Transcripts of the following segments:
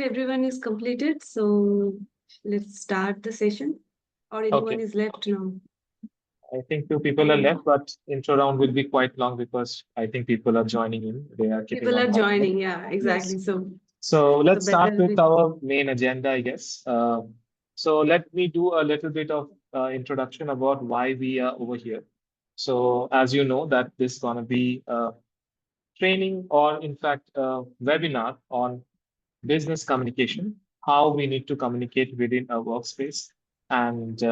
everyone is completed, so let's start the session. Or anyone Okay. is left now? I think few people are left, but intro round will be quite long because I think people are joining in. They are keeping People on are top of it. joining, yeah, exactly. Yes. So So let's better start with we our main agenda, I guess. So let me do a little bit of introduction about why we are over here. So as you know that this is going to be a training or in fact a webinar on business communication, how we need to communicate within a workspace. And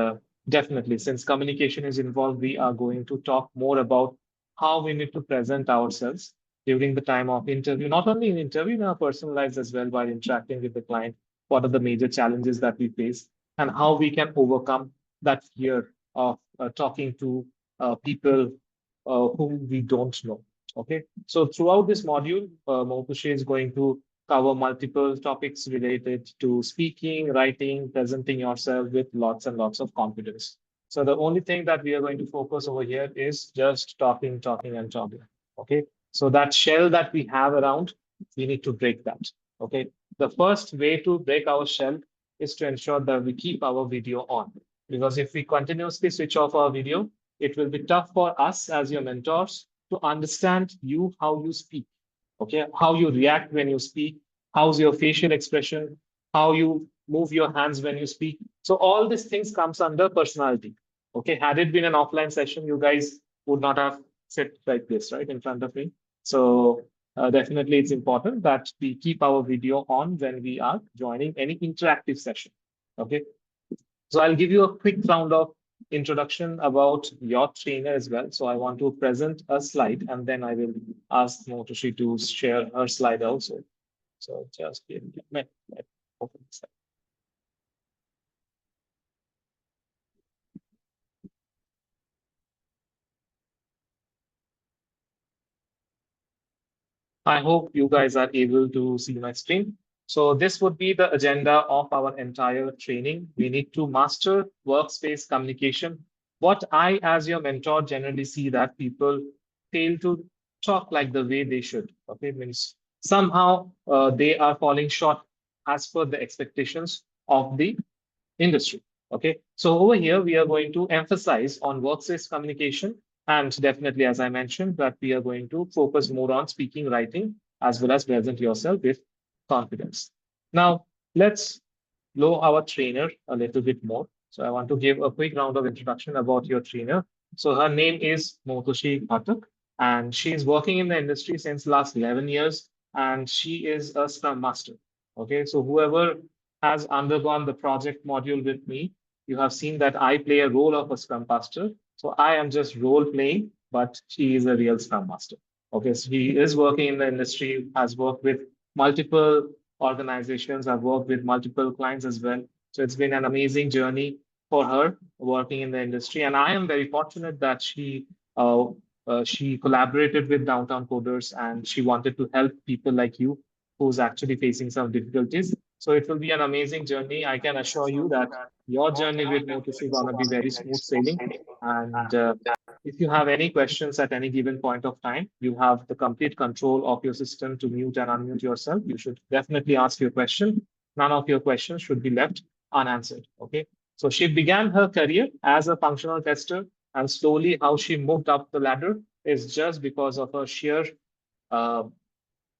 definitely, since communication is involved, we are going to talk more about how we need to present ourselves during the time of interview, not only in interview, in our personal lives as well, while interacting with the client. What are the major challenges that we face, and how we can overcome that fear of talking to people whom we don't know. Okay, so throughout this module, Motushi is going to cover multiple topics related to speaking, writing, presenting yourself with lots and lots of confidence. So the only thing that we are going to focus over here is just talking, talking, and talking. Okay. So that shell that we have around, we need to break that. Okay. The first way to break our shell is to ensure that we keep our video on. Because if we continuously switch off our video, it will be tough for us as your mentors to understand you, how you speak. Okay, how you react when you speak, how's your facial expression, how you move your hands when you speak. So all these things comes under personality. Okay, had it been an offline session, you guys would not have sit like this, right, in front of me. So definitely it's important that we keep our video on when we are joining any interactive session. Okay, so I'll give you a quick round of introduction about your trainer as well. So I want to present a slide and then I will ask Motoshi to share her slide also. So just give me a minute. Let me open this up. I hope you guys are able to see my screen. So this would be the agenda of our entire training. We need to master workspace communication. What I, as your mentor, generally see that people fail to talk like the way they should. Okay, means somehow they are falling short as per the expectations of the industry. Okay, so over here we are going to emphasize on workspace communication, and definitely, as I mentioned, that we are going to focus more on speaking, writing, as well as present yourself with confidence. Now, let's know our trainer a little bit more. So I want to give a quick round of introduction about your trainer. So her name is Motoshi Patak, and she is working in the industry since last 11 years, and she is a Scrum Master. Okay, so whoever has undergone the project module with me, you have seen that I play a role of a Scrum Master. So I am just role playing, but she is a real Scrum Master. Okay, so he is working in the industry, has worked with multiple organizations. I've worked with multiple clients as well. So it's been an amazing journey for her working in the industry. And I am very fortunate that she collaborated with Downtown Coders and she wanted to help people like you who's actually facing some difficulties. So it will be an amazing journey. I can assure you that your journey with Motus is going to be very smooth sailing. And if you have any questions at any given point of time, you have the complete control of your system to mute and unmute yourself. You should definitely ask your question. None of your questions should be left unanswered. Okay. So she began her career as a functional tester, and slowly how she moved up the ladder is just because of her sheer uh,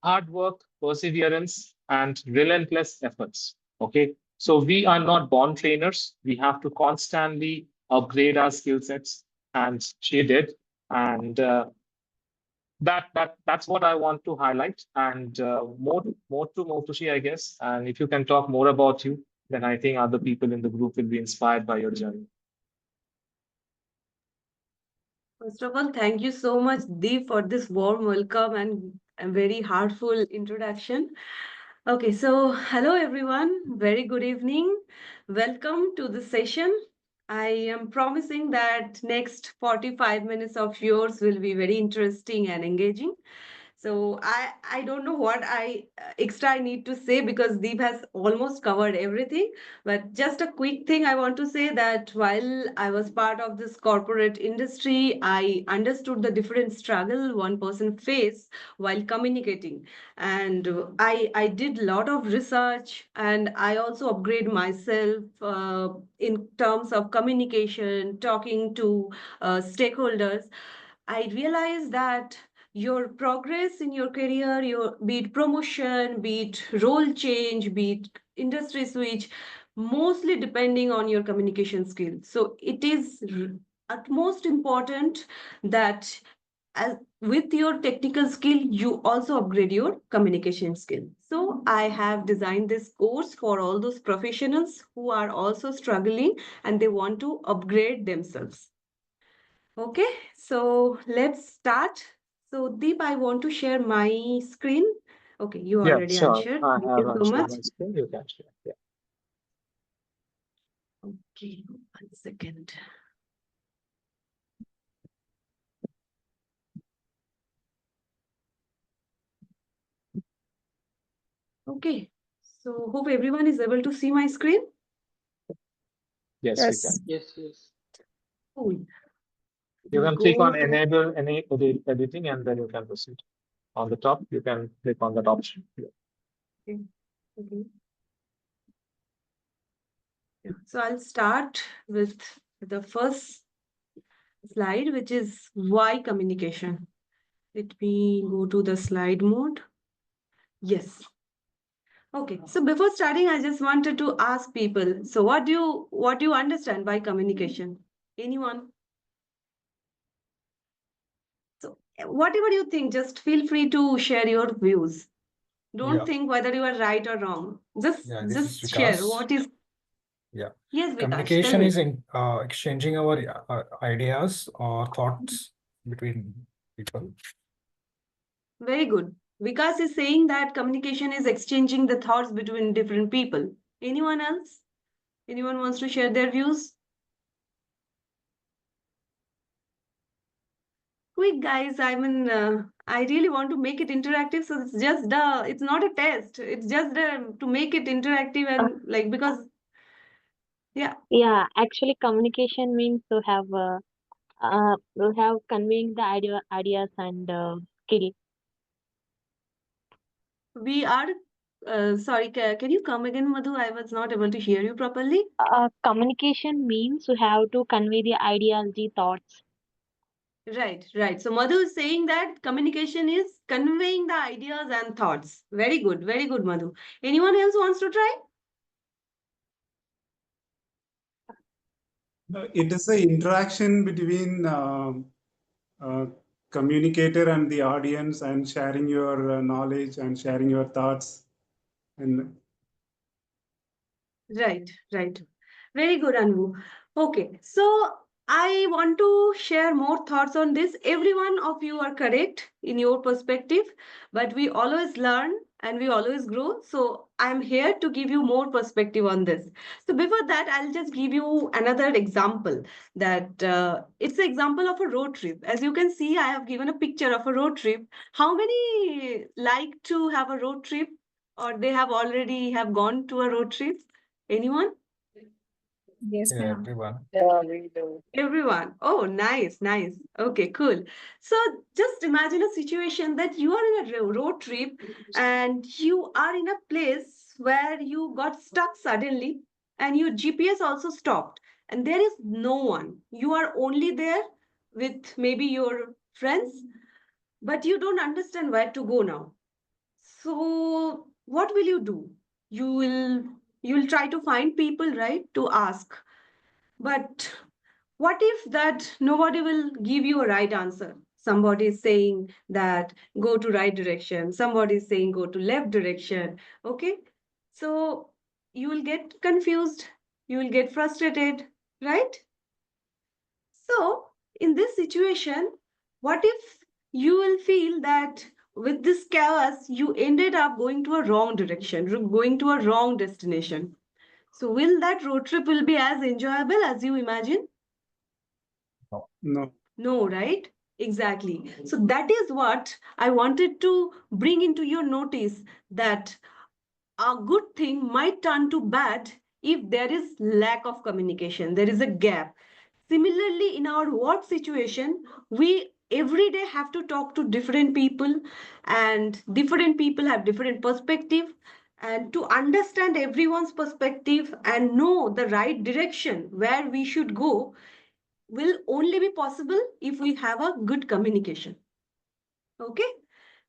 hard work, perseverance, and relentless efforts. Okay. So we are not born trainers. We have to constantly upgrade our skill sets, and she did. And that's what I want to highlight. And more to Motoshi, I guess. And if you can talk more about you, then I think other people in the group will be inspired by your journey. first of all, thank you so much, Deep, for this warm welcome and a very heartful introduction. Okay, so hello everyone. Very good evening. Welcome to the session. I am promising that next 45 minutes of yours will be very interesting and engaging. So I don't know what I extra I need to say because Deep has almost covered everything. But just a quick thing I want to say that while I was part of this corporate industry, I understood the different struggle one person face while communicating, and I did a lot of research, and I also upgrade myself in terms of communication, talking to stakeholders. I realized that your progress in your career, your be it promotion, be it role change, be it industry switch, mostly depending on your communication skills. So it is utmost important that as with your technical skill, you also upgrade your communication skill. So I have designed this course for all those professionals who are also struggling and they want to upgrade themselves. Okay, so let's start. So Deep, I want to share my screen. Okay, you Yeah, already sure. answered. I Thank you have so shared much. my screen. You can share. Yeah. Okay, 1 second. Okay, so hope everyone is able to see my screen. Yes, we Yes. can. Yes, yes. Cool. You We'll can click go on to enable any editing and then you can proceed. On the top, you can click on that option. Yeah. okay. Okay. Yeah. So I'll start with the first slide, which is why communication. Let me go to the slide mode. Yes. Okay, so before starting, I just wanted to ask people, so what do you understand by communication? Anyone? So whatever you think, just feel free to share your views. Don't Yeah. think whether you are right or wrong. Just Yeah. This is just share Vikas. what is. Yeah. Yes, Vikash, tell Communication me. is in exchanging our ideas or thoughts between people. Very good. Vikas is saying that communication is exchanging the thoughts between different people. Anyone else? Anyone wants to share their views? Quick, guys. I mean, I really want to make it interactive, so it's just it's not a test. It's just to make it interactive and like because yeah, Yeah, actually, communication means to have conveying the ideas and skill. we are. Sorry, can you come again, Madhu? I was not able to hear you properly. Communication means to have to convey the ideology, thoughts. Right, right. So Madhu is saying that communication is conveying the ideas and thoughts. Very good, Madhu. Anyone else wants to try? It is the interaction between uh, communicator and the audience, and sharing your knowledge and sharing your thoughts. And Right, right. Very good, Anvu. Okay, so I want to share more thoughts on this. Every one of you are correct in your perspective, but we always learn and we always grow. So I'm here to give you more perspective on this. So before that, I'll just give you another example that it's an example of a road trip. As you can see, I have given a picture of a road trip. How many like to have a road trip or they have already have gone to a road trip? Anyone? Yes, yeah, ma'am. Everyone. Yeah, we do. Everyone. Oh, nice, nice. Okay, cool. So just imagine a situation that you are in a road trip and you are in a place where you got stuck suddenly and your GPS also stopped and there is no one. You are only there with maybe your friends, but you don't understand where to go now. So what will you do? You will you will try to find people, right, to ask. But what if that nobody will give you a right answer? Somebody is saying that go to right direction, somebody is saying go to left direction. Okay, so you will get confused, you will get frustrated, right? So in this situation, what if you will feel that with this chaos you ended up going to a wrong direction, going to a wrong destination? So will that road trip will be as enjoyable as you imagine? No. no, No, right? Exactly. So that is what I wanted to bring into your notice, that a good thing might turn to bad if there is lack of communication, there is a gap. Similarly, in our work situation, we every day have to talk to different people, and different people have different perspective. And to understand everyone's perspective and know the right direction where we should go will only be possible if we have a good communication. Okay.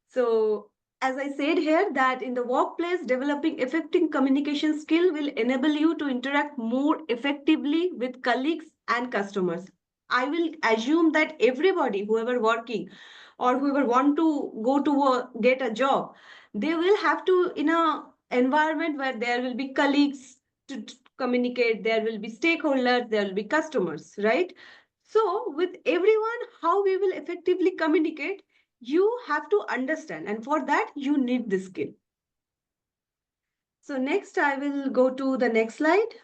So, as I said here, that in the workplace, developing effective communication skill will enable you to interact more effectively with colleagues and customers. I will assume that everybody, whoever working or whoever want to go to work, get a job, they will have to in a environment where there will be colleagues to communicate, there will be stakeholders, there will be customers, right? So, with everyone, how we will effectively communicate, you have to understand, and for that you need this skill. So next I will go to the next slide.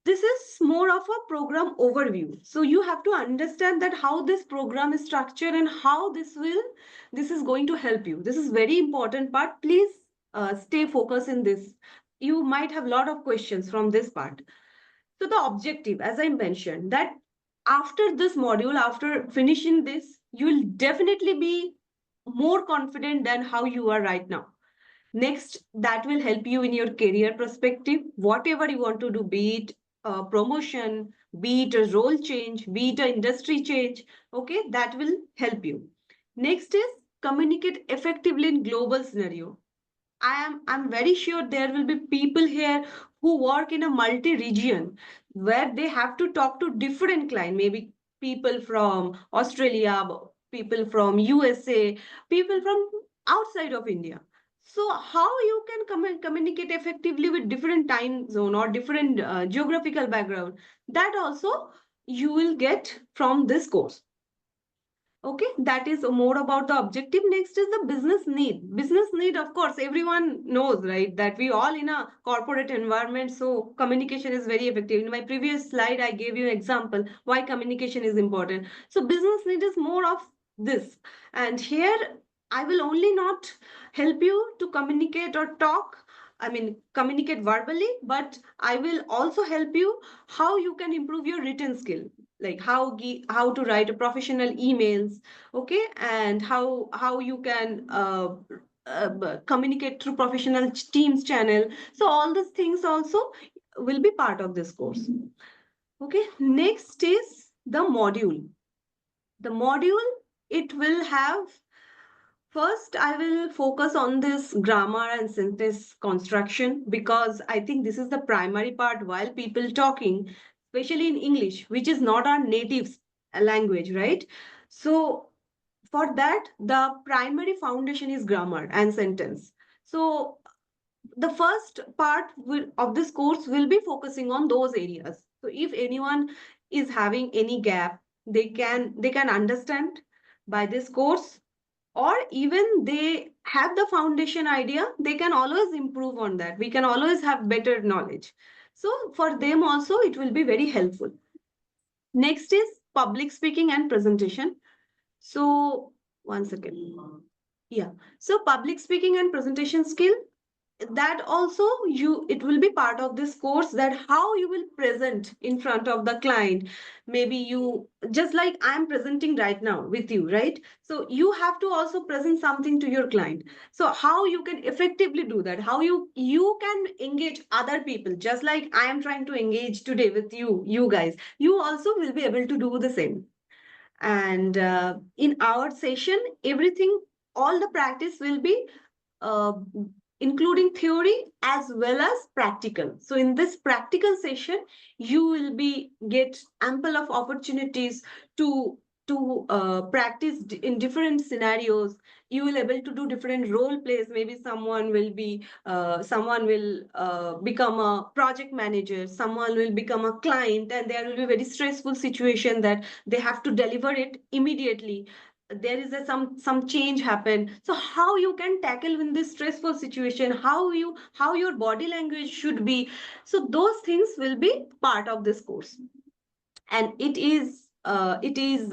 This is more of a program overview, so you have to understand that how this program is structured and how this is going to help you. This is very important part. Please stay focused in this. You might have a lot of questions from this part. So the objective, as I mentioned, that after this module, after finishing this, you will definitely be more confident than how you are right now. Next, that will help you in your career perspective, whatever you want to do, be it a promotion, be it a role change, be it an industry change. Okay, that will help you. Next is communicate effectively in global scenario. I'm very sure there will be people here who work in a multi-region where they have to talk to different clients, maybe people from Australia, people from USA, people from outside of India. So how you can communicate effectively with different time zone or different geographical background, that also you will get from this course. Okay, that is more about the objective. Next is the business need. Business need, of course, everyone knows, right? That we all in a corporate environment, so communication is very effective. In my previous slide, I gave you an example why communication is important. So business need is more of this. And here, I will only not help you to communicate or talk. I mean, communicate verbally, but I will also help you how you can improve your written skill, like how to write a professional emails, okay, and how you can communicate through professional teams channel. So all these things also will be part of this course. Okay, next is the module. The module, it will have, first, I will focus on this grammar and sentence construction, because I think this is the primary part while people talking, especially in English, which is not our native language, right? So for that, the primary foundation is grammar and sentence. So the first part of this course will be focusing on those areas. So if anyone is having any gap, they can understand by this course, or even they have the foundation idea, they can always improve on that. We can always have better knowledge. So for them also, it will be very helpful. Next is public speaking and presentation. So one second. Yeah. So public speaking and presentation skill, that also it will be part of this course, that how you will present in front of the client. Maybe you, just like I'm presenting right now with you, right? So you have to also present something to your client. So how you can effectively do that, how you can engage other people, just like I am trying to engage today with you guys, you also will be able to do the same. And in our session, everything, all the practice will be uh, including theory as well as practical. So in this practical session, you will be get ample of opportunities to practice in different scenarios. You will able to do different role plays. Maybe someone will become a project manager, someone will become a client, and there will be very stressful situation that they have to deliver it immediately. There is some change happen. So how you can tackle in this stressful situation, how your body language should be. So those things will be part of this course, and it is it is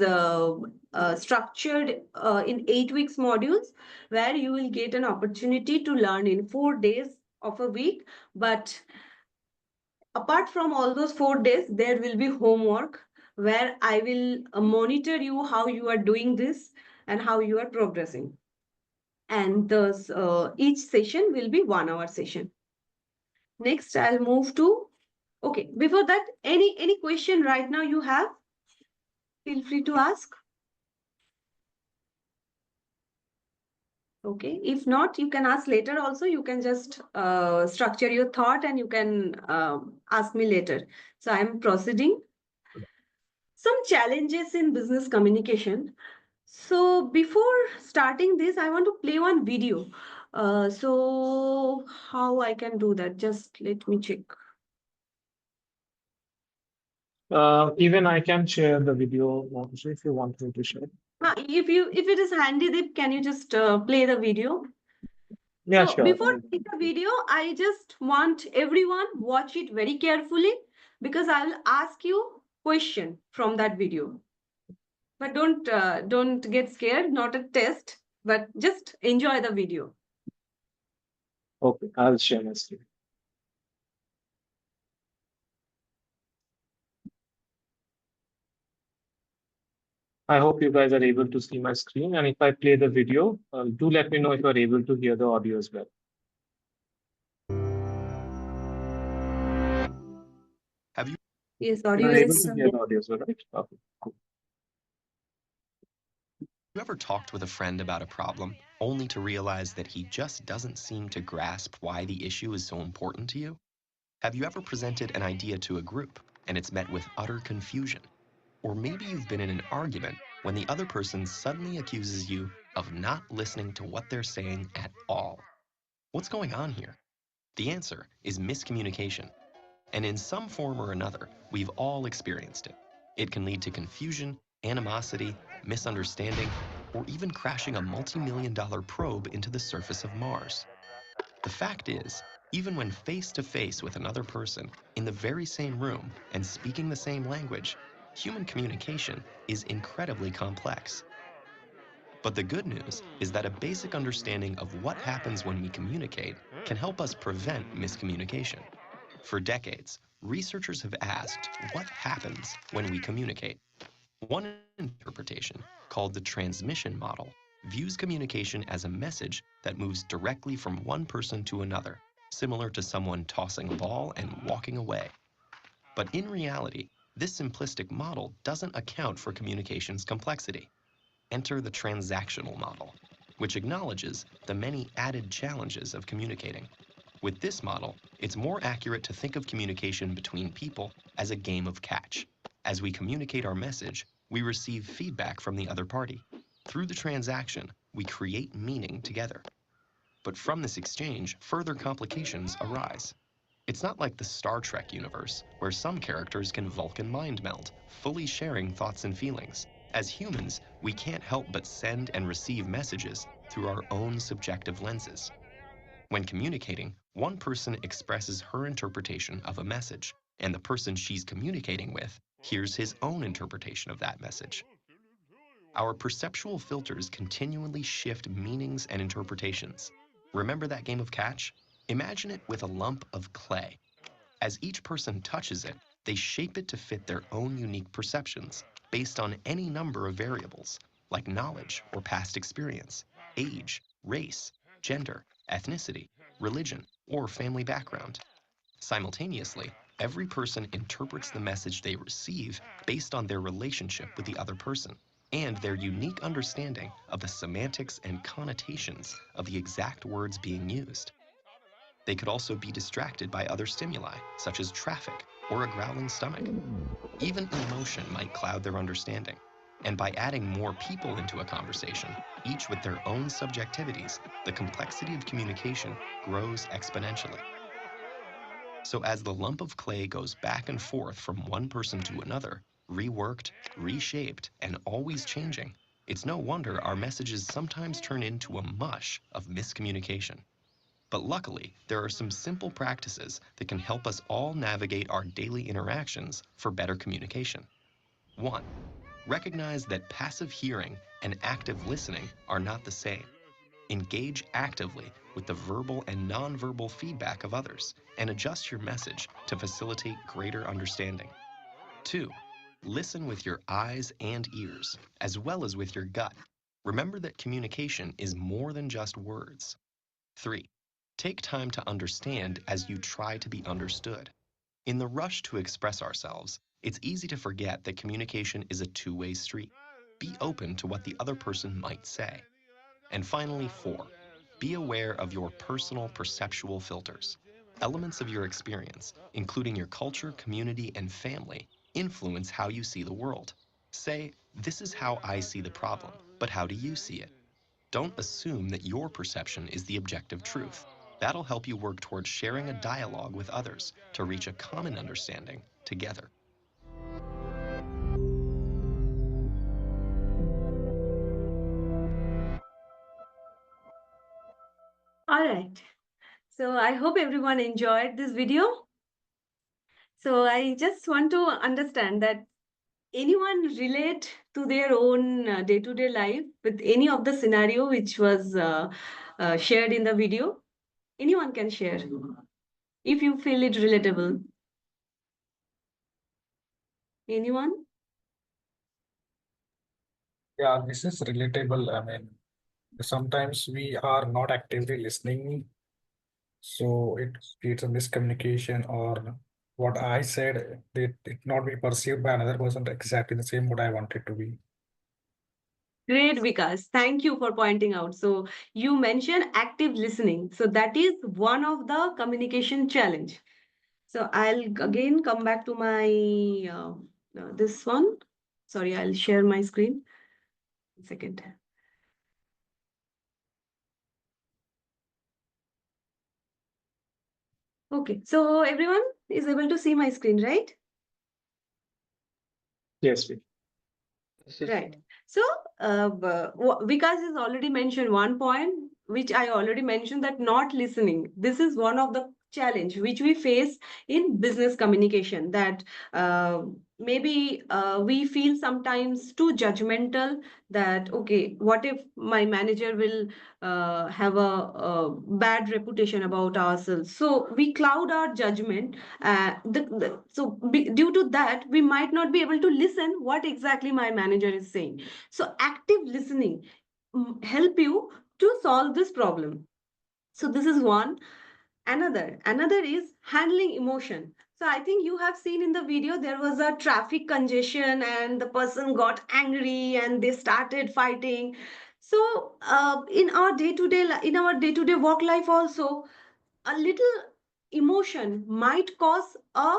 structured in 8 weeks modules, where you will get an opportunity to learn in 4 days of a week. But apart from all those 4 days, there will be homework where I will monitor you how you are doing this and how you are progressing. And thus, each session will be 1 hour session. Next, I'll move to, okay, before that, any question right now you have? Feel free to ask. Okay, if not, you can ask later also. You can just structure your thought and you can ask me later. So I'm proceeding. Some challenges in business communication. So before starting this, I want to play one video. So how I can do that? Just let me check. Even I can share the video, Monisha, if you want me to share. If it is handy, Deep, can you just play the video? Yeah, So sure. before playing the video, I just want everyone watch it very carefully, because I will ask you question from that video. But don't get scared, not a test, but just enjoy the video. Okay, I'll share my screen. I hope you guys are able to see my screen. And if I play the video, do let me know if you're able to hear the audio as well. Yes, You're audio able is. to hear the audio as well, right? Okay, cool. You ever talked with a friend about a problem only to realize that he just doesn't seem to grasp why the issue is so important to you? Have you ever presented an idea to a group and it's met with utter confusion? Or maybe you've been in an argument when the other person suddenly accuses you of not listening to what they're saying at all. What's going on here? The answer is miscommunication. And in some form or another, we've all experienced it. It can lead to confusion, animosity, misunderstanding, or even crashing a multi-million-dollar probe into the surface of Mars. The fact is, even when face-to-face with another person, in the very same room, and speaking the same language, human communication is incredibly complex. But the good news is that a basic understanding of what happens when we communicate can help us prevent miscommunication. For decades, researchers have asked what happens when we communicate. One interpretation, called the transmission model, views communication as a message that moves directly from one person to another, similar to someone tossing a ball and walking away. But in reality, this simplistic model doesn't account for communication's complexity. Enter the transactional model, which acknowledges the many added challenges of communicating. With this model, it's more accurate to think of communication between people as a game of catch. As we communicate our message, we receive feedback from the other party. Through the transaction, we create meaning together. But from this exchange, further complications arise. It's not like the Star Trek universe, where some characters can Vulcan mind meld, fully sharing thoughts and feelings. As humans, we can't help but send and receive messages through our own subjective lenses. When communicating, one person expresses her interpretation of a message, and the person she's communicating with hears his own interpretation of that message. Our perceptual filters continually shift meanings and interpretations. Remember that game of catch? Imagine it with a lump of clay. As each person touches it, they shape it to fit their own unique perceptions based on any number of variables, like knowledge or past experience, age, race, gender, ethnicity, religion, or family background. Simultaneously, every person interprets the message they receive based on their relationship with the other person and their unique understanding of the semantics and connotations of the exact words being used. They could also be distracted by other stimuli, such as traffic or a growling stomach. Even emotion might cloud their understanding. And by adding more people into a conversation, each with their own subjectivities, the complexity of communication grows exponentially. So as the lump of clay goes back and forth from one person to another, reworked, reshaped, and always changing, it's no wonder our messages sometimes turn into a mush of miscommunication. But luckily, there are some simple practices that can help us all navigate our daily interactions for better communication. 1. Recognize that passive hearing and active listening are not the same. Engage actively with the verbal and nonverbal feedback of others and adjust your message to facilitate greater understanding. 2. Listen with your eyes and ears, as well as with your gut. Remember that communication is more than just words. 3. Take time to understand as you try to be understood. In the rush to express ourselves, it's easy to forget that communication is a two-way street. Be open to what the other person might say. And finally, 4. Be aware of your personal perceptual filters. Elements of your experience, including your culture, community, and family, influence how you see the world. Say, this is how I see the problem, but how do you see it? Don't assume that your perception is the objective truth. That'll help you work towards sharing a dialogue with others to reach a common understanding together. All right. So I hope everyone enjoyed this video. So I just want to understand that anyone relate to their own day-to-day life with any of the scenario which was shared in the video? Anyone can share if you feel it relatable. Anyone? Yeah, this is relatable. I mean, sometimes we are not actively listening, so it creates a miscommunication, or what I said, it not be perceived by another person exactly the same what I want it to be. Great, Vikas. Thank you for pointing out. So you mentioned active listening. So that is one of the communication challenge. So I'll again come back to my this one. Sorry, I'll share my screen. One second. Okay, so everyone is able to see my screen, right? Yes, we. Right. So, Vikas has already mentioned one point, which I already mentioned, that not listening. This is one of the challenge which we face in business communication, that maybe we feel sometimes too judgmental, that okay, what if my manager will have a bad reputation about ourselves, so we cloud our judgment. Due to that, we might not be able to listen what exactly my manager is saying. So active listening help you to solve this problem. So this is one. Another is handling emotion. So I think you have seen in the video, there was a traffic congestion and the person got angry and they started fighting. So in our day-to-day work life also, a little emotion might cause a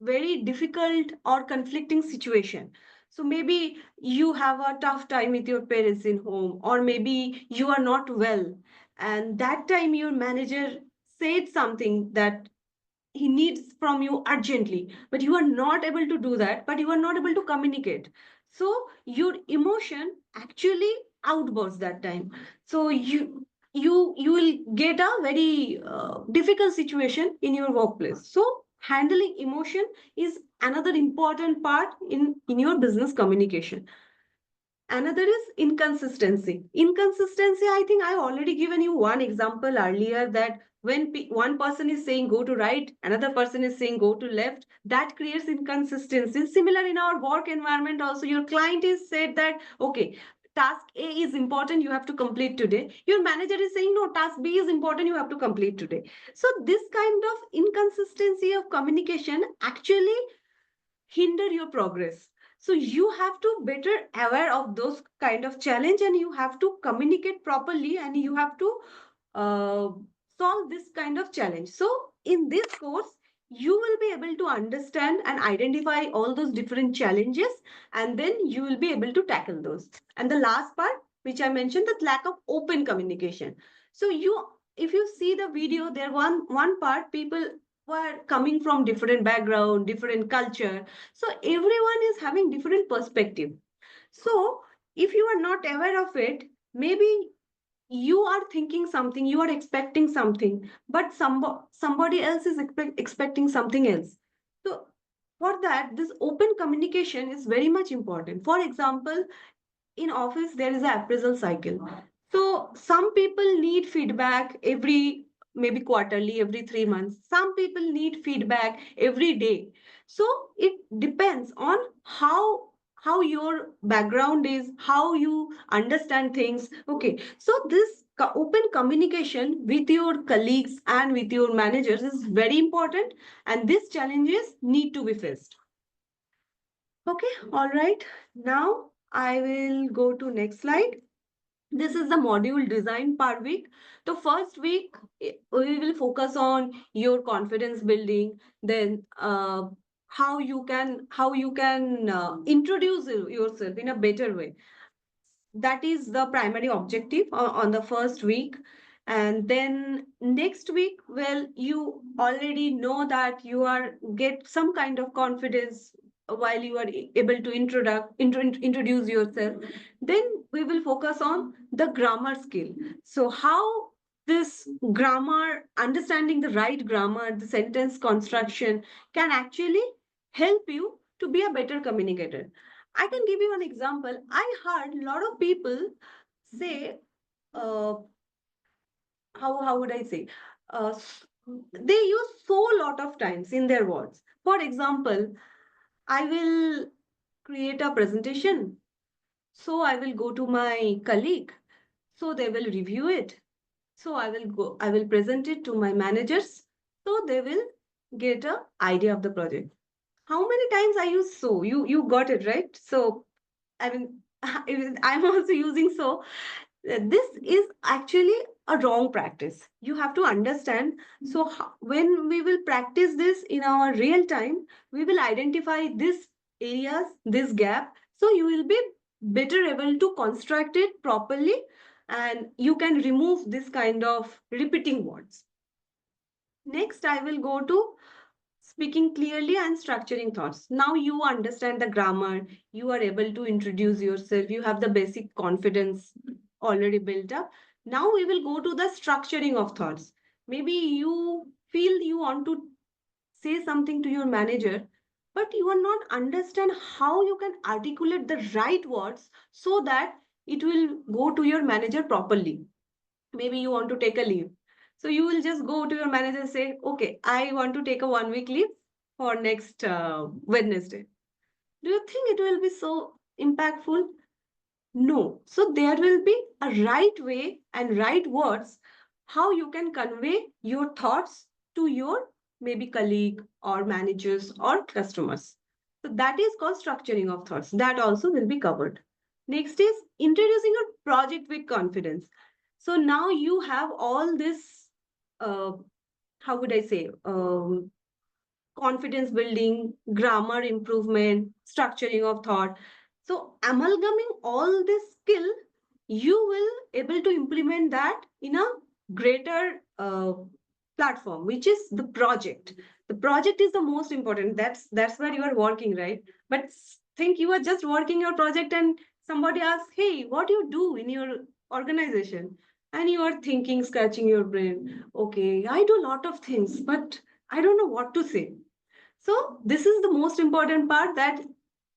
very difficult or conflicting situation. So maybe you have a tough time with your parents in home, or maybe you are not well, and that time your manager said something that he needs from you urgently, but you are not able to do that, but you are not able to communicate. So your emotion actually outbursts that time. So you will get a very difficult situation in your workplace. So handling emotion is another important part in your business communication. Another is inconsistency. Inconsistency, I think I already given you one example earlier, that when one person is saying go to right, another person is saying go to left, that creates inconsistency. Similar in our work environment also, your client is said that, okay, task A is important, you have to complete today. Your manager is saying, no, task B is important, you have to complete today. So this kind of inconsistency of communication actually hinder your progress. So you have to better aware of those kind of challenge, and you have to communicate properly, and you have to uh, solve this kind of challenge. So in this course, you will be able to understand and identify all those different challenges, and then you will be able to tackle those. And the last part, which I mentioned, that lack of open communication. So if you see the video, there one part, people were coming from different background, different culture. So everyone is having different perspective. So if you are not aware of it, maybe you are thinking something, you are expecting something, but somebody else is expecting something else. So for that, this open communication is very much important. For example, in office there is an appraisal cycle, so some people need feedback every, maybe quarterly, every 3 months. Some people need feedback every day. So it depends on how your background is, how you understand things. Okay, so this open communication with your colleagues and with your managers is very important, and these challenges need to be faced. Okay, all right. Now I will go to next slide. This is the module design per week. The first week we will focus on your confidence building, then how you can introduce yourself in a better way. That is the primary objective on the first week. And then next week, well, you already know that you are get some kind of confidence while you are able to introduce yourself. Then we will focus on the grammar skill. So how this grammar, understanding the right grammar, the sentence construction, can actually help you to be a better communicator. I can give you an example. I heard a lot of people say, uh, how would I say? They use so lot of times in their words. For example, I will create a presentation, so I will go to my colleague, so they will review it. So I will present it to my managers, so they will get a idea of the project. How many times I use so? You got it right. So I mean, I'm also using so. This is actually a wrong practice. You have to understand. So when we will practice this in our real time, we will identify these areas, this gap. So you will be better able to construct it properly, and you can remove this kind of repeating words. Next, I will go to speaking clearly and structuring thoughts. Now you understand the grammar, you are able to introduce yourself, you have the basic confidence already built up. Now we will go to the structuring of thoughts. Maybe you feel you want to say something to your manager, but you are not understand how you can articulate the right words so that it will go to your manager properly. Maybe you want to take a leave, so you will just go to your manager and say, okay, I want to take a 1 week leave for next Wednesday. Do you think it will be so impactful? No. So there will be a right way and right words how you can convey your thoughts to your maybe colleague or managers or customers. So that is called structuring of thoughts. That also will be covered. Next is introducing a project with confidence. So now you have all this, uh, how would I say, confidence building, grammar improvement, structuring of thought. So amalgaming all this skill, you will able to implement that in a greater platform, which is the project. The project is the most important. That's where you are working, right? But think you are just working your project and somebody asks, hey, what do you do in your organization? And you are thinking, scratching your brain. Okay, I do a lot of things, but I don't know what to say. So this is the most important part, that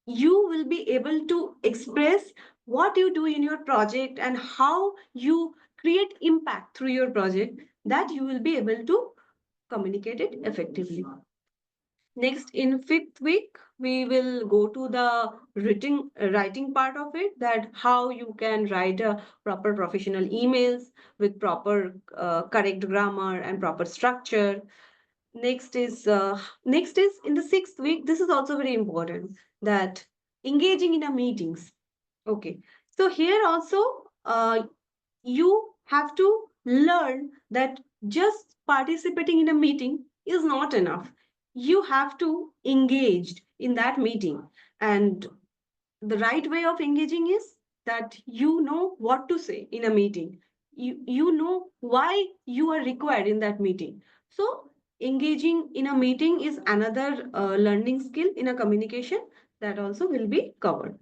you will be able to express what you do in your project and how you create impact through your project, that you will be able to communicate it effectively. Next, in fifth week, we will go to the writing part of it, that how you can write a proper professional emails with proper correct grammar and proper structure. Next is in the sixth week. This is also very important, that engaging in a meetings. Okay, so here also you have to learn that just participating in a meeting is not enough. You have to engage in that meeting, and the right way of engaging is that you know what to say in a meeting. You know why you are required in that meeting. So engaging in a meeting is another learning skill in a communication, that also will be covered.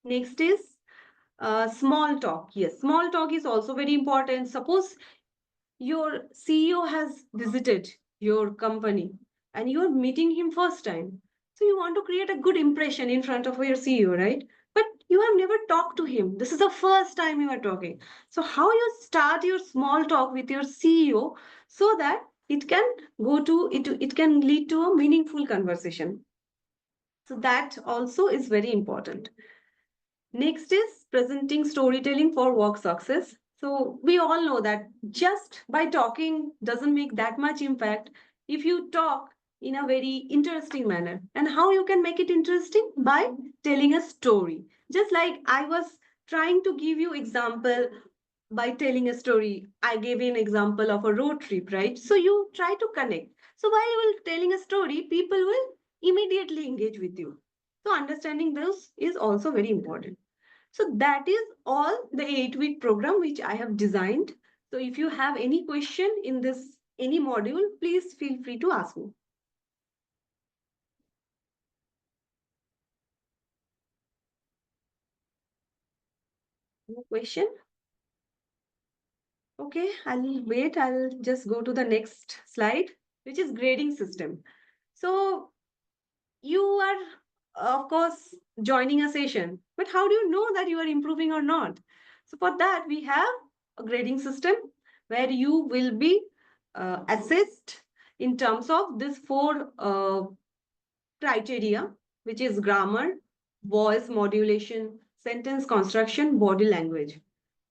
Next is small talk. Yes, small talk is also very important. Suppose your CEO has visited your company and you're meeting him first time. So you want to create a good impression in front of your CEO, right? But you have never talked to him. This is the first time you are talking. So how you start your small talk with your CEO so that it can it can lead to a meaningful conversation. So that also is very important. Next is presenting storytelling for work success. So we all know that just by talking doesn't make that much impact if you talk in a very interesting manner. And how you can make it interesting? By telling a story. Just like I was trying to give you example by telling a story. I gave you an example of a road trip, right? So you try to connect. So while you are telling a story, people will immediately engage with you. So understanding this is also very important. So that is all the 8-week program which I have designed. So if you have any question in this, any module, please feel free to ask me. No question? Okay, I'll wait. I'll just go to the next slide, which is grading system. So you are, of course, joining a session, but how do you know that you are improving or not? So for that, we have a grading system where you will be assessed in terms of this 4 criteria, which is grammar, voice modulation, sentence construction, body language.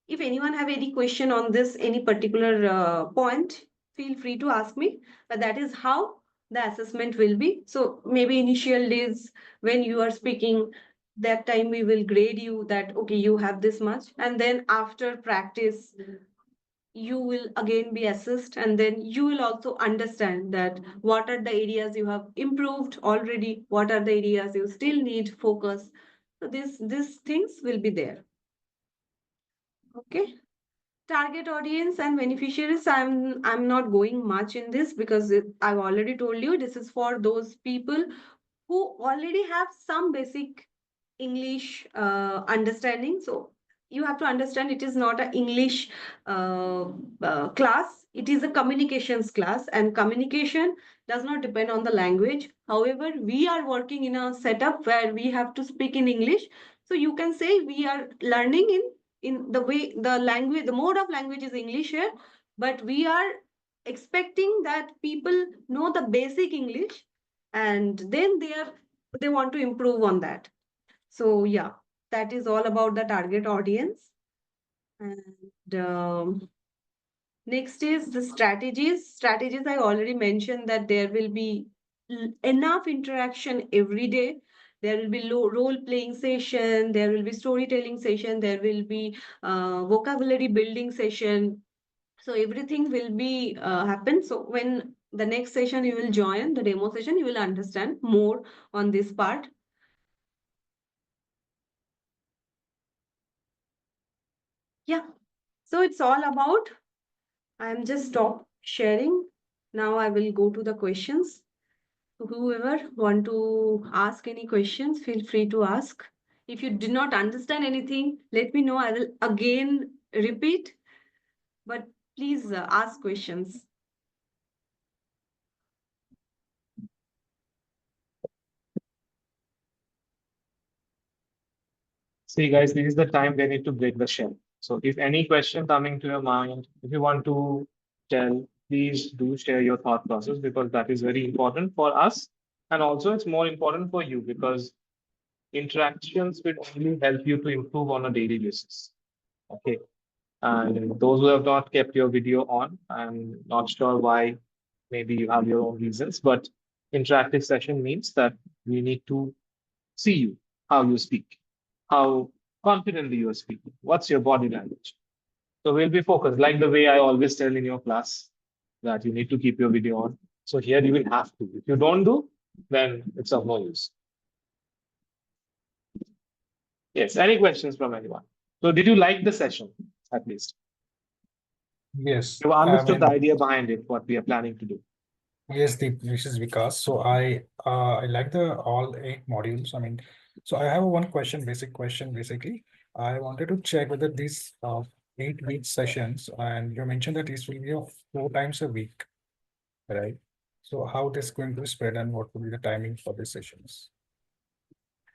If anyone have any question on this, any particular point, feel free to ask me. But that is how the assessment will be. So maybe initial days when you are speaking, that time we will grade you that, okay, you have this much. And then after practice, you will again be assessed, and then you will also understand that what are the areas you have improved already, what are the areas you still need focus. So these things will be there. Okay. Target audience and beneficiaries, I'm not going much in this because I've already told you this is for those people who already have some basic English understanding. So you have to understand it is not an English class. It is a communications class, and communication does not depend on the language. However, we are working in a setup where we have to speak in English. So you can say we are learning in the way the language, the mode of language is English here, but we are expecting that people know the basic English, and then they want to improve on that. So yeah, that is all about the target audience. And next is the strategies. Strategies, I already mentioned that there will be enough interaction every day. There will be role playing session, there will be storytelling session, there will be vocabulary building session. So everything will be happen. So when the next session you will join, the demo session, you will understand more on this part. Yeah. So it's all about, I'm just stop sharing. Now I will go to the questions. Whoever want to ask any questions, feel free to ask. If you did not understand anything, let me know. I will again repeat, but please ask questions. See, guys, this is the time we need to break the shell. So if any question coming to your mind, if you want to tell, please do share your thought process because that is very important for us. And also it's more important for you because interactions will only help you to improve on a daily basis. Okay. And those who have not kept your video on, I'm not sure why, maybe you have your own reasons, but interactive session means that we need to see you, how you speak, how confidently you are speaking, what's your body language. So we'll be focused, like the way I always tell in your class that you need to keep your video on. So here you will have to. If you don't do, then it's of no use. Yes, any questions from anyone? So did you like the session at least? Yes, You I understood the mean, idea behind it, what we are planning to do. yes, this is Vikas. So I like the all 8 modules. I mean, so I have one question, basic question, basically. I wanted to check whether these 8 week sessions, and you mentioned that this will be 4 times a week, right? So how it is going to be spread and what will be the timing for the sessions?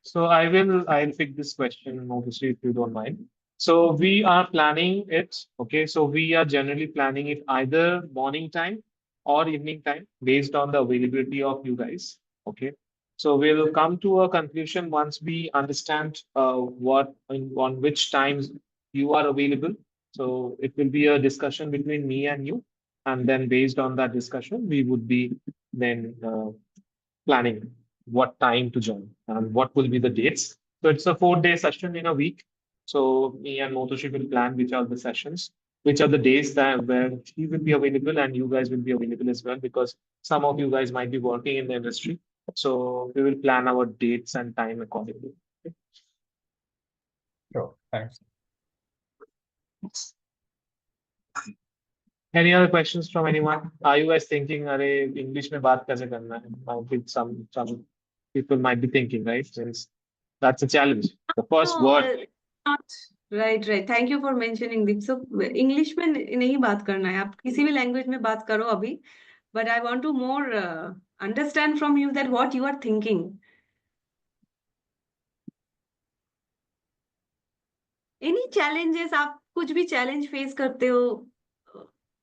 So I'll pick this question, obviously, if you don't mind. So we are planning it. Okay. So we are generally planning it either morning time or evening time based on the availability of you guys. Okay. So we'll come to a conclusion once we understand on which times you are available. So it will be a discussion between me and you. And then based on that discussion, we would be then planning what time to join and what will be the dates. So it's a 4 day session in a week. So me and Motoshi will plan which are the sessions, which are the days that where he will be available and you guys will be available as well, because some of you guys might be working in the industry. So we will plan our dates and time accordingly. Sure, thanks. Any other questions from anyone? Are you guys thinking, "Arey, English में बात कैसे करना है?" I think some people might be thinking, right? Since that's a challenge. The first No, word. not right, right. Thank you for mentioning this. So English में नहीं बात करना है, आप किसी भी लैंग्वेज में बात करो अभी. But I want to more understand from you that what you are thinking. Any challenges, आप कुछ भी challenge face करते हो,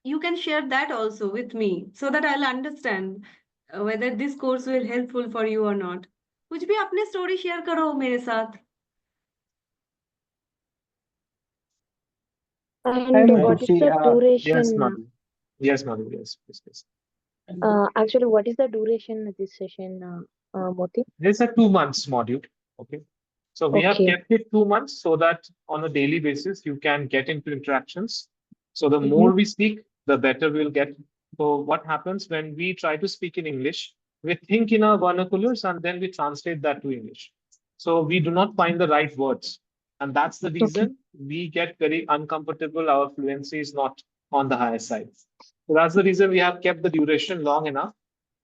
you can share that also with me so that I'll understand whether this course will helpful for you or not. कुछ भी अपने story share करो मेरे साथ. And what is the Yes, duration? Madhu. Yes, Madhu. Yes, yes, yes. Actually, what is the duration of this session, Moti? There's a 2 months module. Okay. So we have Okay. kept it 2 months so that on a daily basis you can get into interactions. So the Mhm. more we speak, the better we'll get. So what happens when we try to speak in English, we think in our vernaculars and then we translate that to English. So we do not find the right words. And that's the Okay. reason we get very uncomfortable. Our fluency is not on the higher side. So that's the reason we have kept the duration long enough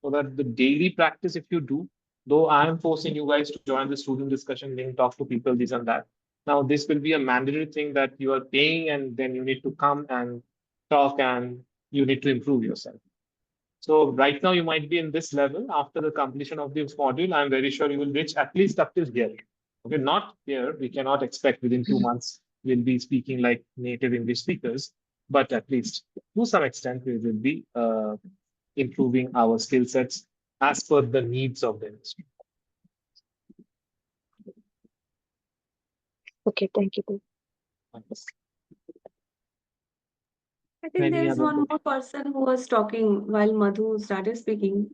so that the daily practice, if you do, though I am forcing you guys to join the student discussion link, talk to people, this and that. Now, this will be a mandatory thing that you are paying, and then you need to come and talk and you need to improve yourself. So, right now, you might be in this level. After the completion of this module, I'm very sure you will reach at least up till here. Okay, not here. We cannot expect within 2 months we'll be speaking like native English speakers, but at least to some extent, we will be improving our skill sets as per the needs of the industry. Okay, thank you. Thanks. I think Any there is other one more person who was talking while Madhu started speaking.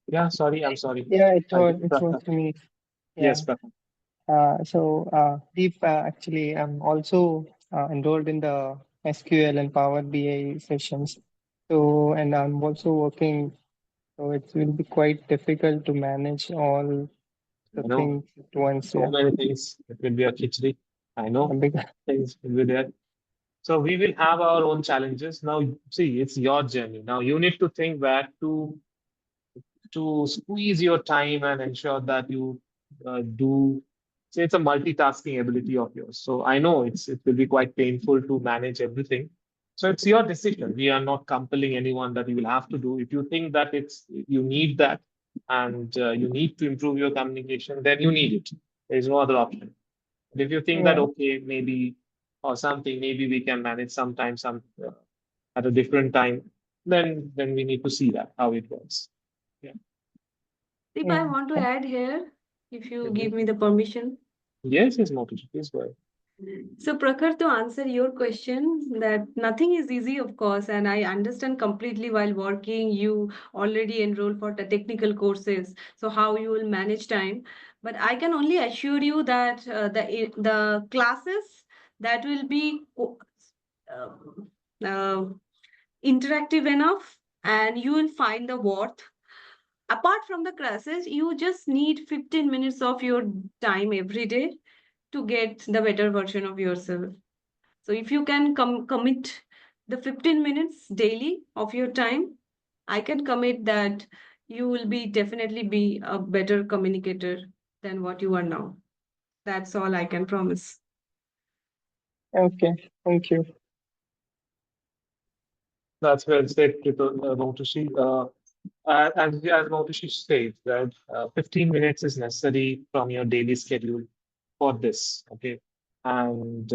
Yeah, sorry, I'm sorry. Yeah, I think it was me. Yeah. Yes, Pratham. Deep, actually, I'm also enrolled in the SQL and Power BI sessions. So, and I'm also working. So it will be quite difficult to manage all the I know things at once. so Yeah. many things. It will be a khichdi. I know A big, things will be there. So we will have our own challenges. Now, see, it's your journey. Now you need to think where to squeeze your time and ensure that you do. So it's a multitasking ability of yours. So I know it will be quite painful to manage everything. So it's your decision. We are not compelling anyone that you will have to do. If you think that you need that and you need to improve your communication, then you need it. There is no other option. But if you think that yeah. okay, maybe or something, maybe we can manage sometime, at a different time, then we need to see that how it works. Yeah. If I Yeah. want to add here, if you Mhm. give me the permission. Yes, Motuji, please go ahead. So, Prakhar, to answer your question, that nothing is easy, of course, and I understand completely while working, you already enrolled for the technical courses, so how you will manage time. But I can only assure you that the classes that will be uh, uh, interactive enough, and you will find the worth. Apart from the classes, you just need 15 minutes of your time every day to get the better version of yourself. So if you can commit the 15 minutes daily of your time, I can commit that you will be definitely be a better communicator than what you are now. That's all I can promise. Okay. Thank you. That's well said, Motushi. as Motishi said, that 15 minutes is necessary from your daily schedule for this. Okay. And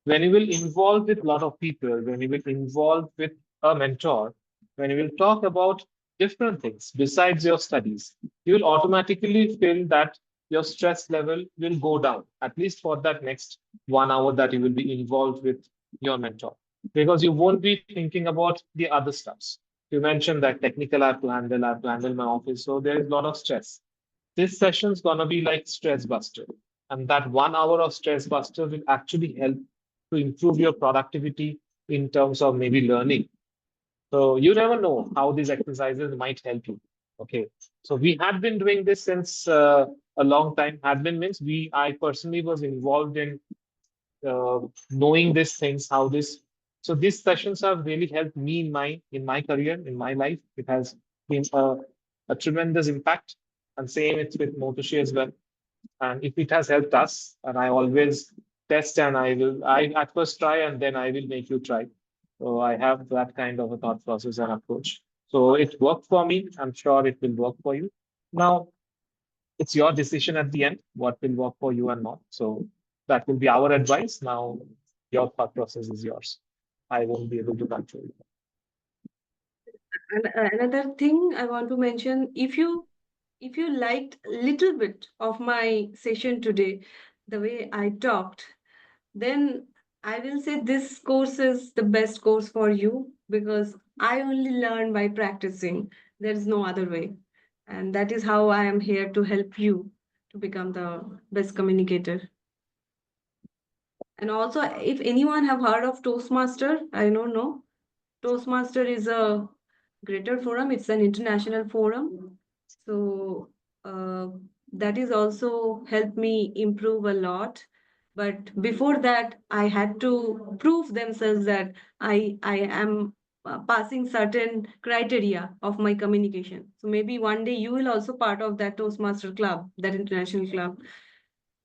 when you will involve with a lot of people, when you will involve with a mentor, when you will talk about different things besides your studies, you will automatically feel that your stress level will go down, at least for that next 1 hour that you will be involved with your mentor, because you won't be thinking about the other stuffs. You mentioned that technical I have to handle my office, so there is a lot of stress. This session's gonna be like stress buster. And that 1 hour of stress buster will actually help to improve your productivity in terms of maybe learning. So you never know how these exercises might help you. Okay. So we had been doing this since a long time. Had been means I personally was involved in knowing these things, how this. So these sessions have really helped me in my career, in my life. It has been a tremendous impact. And same it's with Motoshi as well. And if it has helped us, and I always test and I at first try and then I will make you try. So I have that kind of a thought process and approach. So it worked for me. I'm sure it will work for you. Now, it's your decision at the end, what will work for you and not. So that will be our advice. Now, your thought process is yours. I won't be able to control it. And another thing I want to mention, if you liked a little bit of my session today, the way I talked, then I will say this course is the best course for you because I only learn by practicing. There is no other way. And that is how I am here to help you to become the best communicator. And also, if anyone have heard of Toastmaster, I don't know. Toastmaster is a greater forum. It's an international forum. So uh, that is also helped me improve a lot. But before that, I had to prove themselves that I am passing certain criteria of my communication. So maybe one day you will also part of that Toastmaster club, that international club.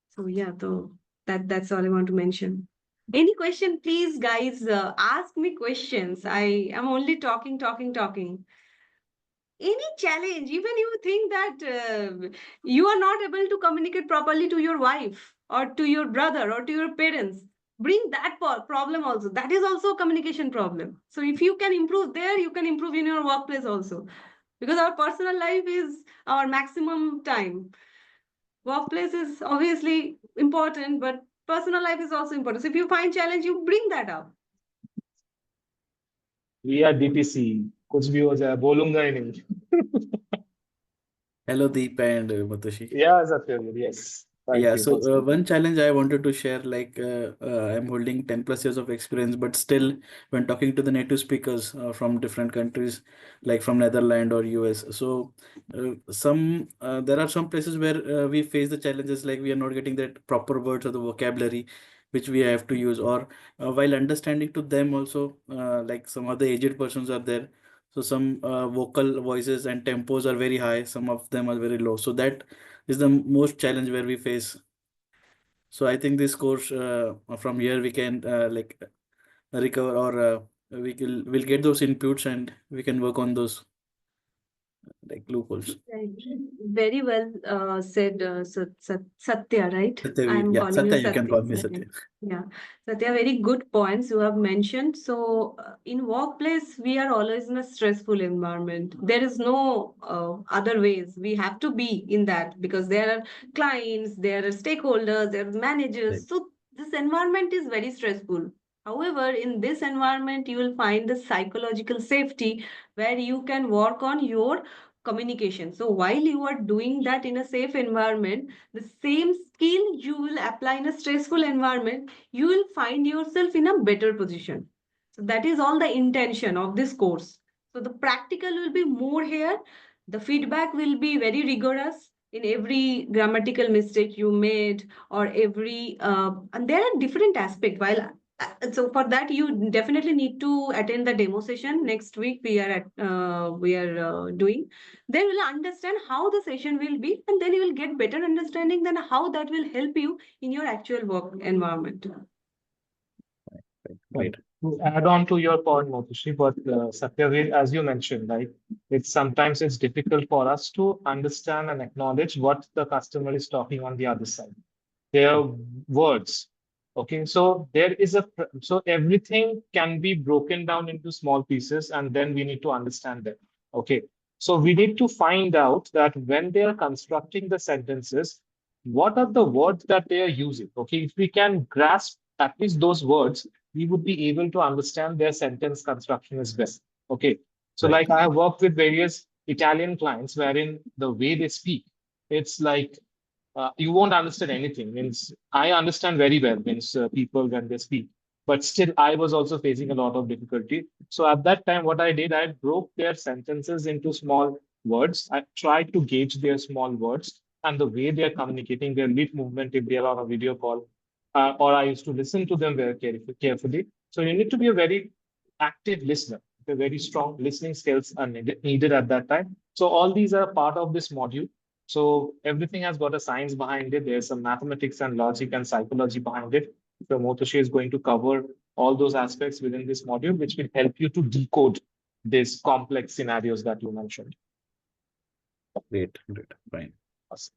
So yeah, so that's all I want to mention. Any question, please, guys, ask me questions. I am only talking. Any challenge, even you think that you are not able to communicate properly to your wife or to your brother or to your parents, bring that problem also. That is also a communication problem. So if you can improve there, you can improve in your workplace also. Because our personal life is our maximum time. Workplace is obviously important, but personal life is also important. So if you find challenge, you bring that up. We are DPC. कुछ भी हो जाए बोलूंगा ही नहीं. Hello, Deep and Matoshi. Yeah, Satyajit, yes. Thank Yeah, you so for saying. one challenge I wanted to share, I'm holding 10 plus years of experience, but still, when talking to the native speakers from different countries, like from Netherlands or US, so there are some places where we face the challenges, like we are not getting that proper words or the vocabulary which we have to use, or while understanding to them also, like some other aged persons are there. So some vocal voices and tempos are very high, some of them are very low. So that is the most challenge where we face. So I think this course from here we can recover, or we'll get those inputs and we can work on those like loopholes. Right. Very well said, Satya, right? Satya, I'm yeah, calling you Satya, you can Satya. call me Satya. Yeah, Satya, very good points you have mentioned. So, in workplace, we are always in a stressful environment. There is no other ways. We have to be in that because there are clients, there are stakeholders, there are Right. managers. So, this environment is very stressful. However, in this environment, you will find the psychological safety where you can work on your communication. So while you are doing that in a safe environment, the same skill you will apply in a stressful environment, you will find yourself in a better position. So that is all the intention of this course. So the practical will be more here. The feedback will be very rigorous in every grammatical mistake you made or every and there are different aspects while so for that you definitely need to attend the demo session next week we are doing. Then you will understand how the session will be and then you will get better understanding than how that will help you in your actual work environment. Right. To add on to your point, Motushi, but Satyaveer, as you mentioned, right, it's difficult for us to understand and acknowledge what the customer is talking on the other side. Their words. Okay, so so everything can be broken down into small pieces, and then we need to understand them. Okay, so we need to find out that when they are constructing the sentences, what are the words that they are using? Okay, if we can grasp at least those words, we would be able to understand their sentence construction as best. Okay, so Right. like I have worked with various Italian clients wherein the way they speak, it's like you won't understand anything. Means I understand very well means people when they speak, but still I was also facing a lot of difficulty. So at that time, what I did, I broke their sentences into small words. I tried to gauge their small words and the way they are communicating, their lip movement if they are on a video call, or I used to listen to them very carefully. So you need to be a very active listener. The very strong listening skills are needed at that time. So all these are part of this module. So everything has got a science behind it. There's some mathematics and logic and psychology behind it. So Motoshi is going to cover all those aspects within this module, which will help you to decode these complex scenarios that you mentioned. Great, great, fine. Awesome.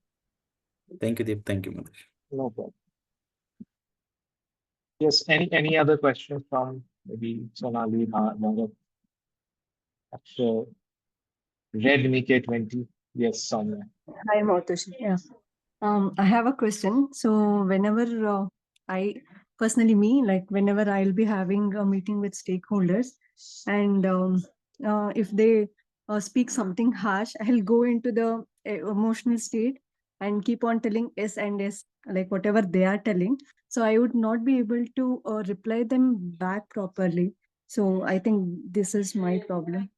Thank you, Deep. Thank you, Madish. No problem. Yes, any other questions from maybe Sonali, Gaurav? After Redmi K20? Yes, Sonia. Hi, Motoshi. Yeah. I have a question. So whenever I personally like whenever I'll be having a meeting with stakeholders, and if they speak something harsh, I'll go into the emotional state and keep on telling yes and yes, like whatever they are telling. So I would not be able to reply them back properly. So I think this is my problem.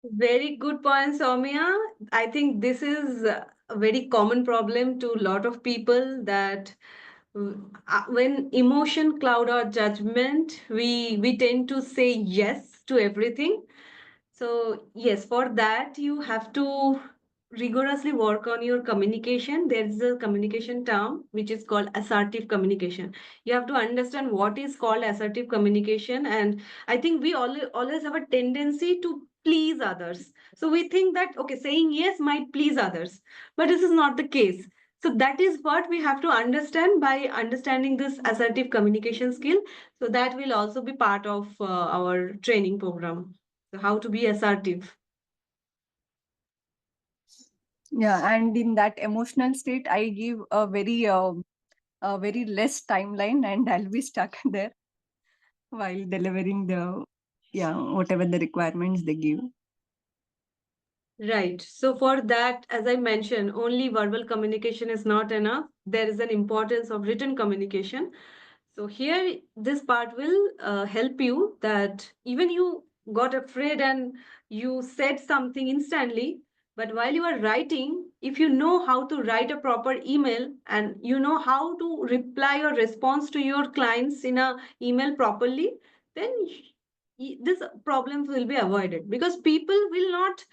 Very good point, Soumya. I think this is a very common problem to a lot of people that when emotion cloud our judgment, we tend to say yes to everything. So yes, for that you have to rigorously work on your communication. There is a communication term which is called assertive communication. You have to understand what is called assertive communication, and I think we always have a tendency to please others. So we think that okay, saying yes might please others, but this is not the case. So that is what we have to understand by understanding this assertive communication skill. So that will also be part of our training program. So how to be assertive. Yeah, and in that emotional state, I give a very less timeline, and I'll be stuck there while delivering the whatever the requirements they give. Right. So for that, as I mentioned, only verbal communication is not enough. There is an importance of written communication. So here, this part will help you that even you got afraid and you said something instantly, but while you are writing, if you know how to write a proper email and you know how to reply or response to your clients in a email properly, then this problems will be avoided because people will not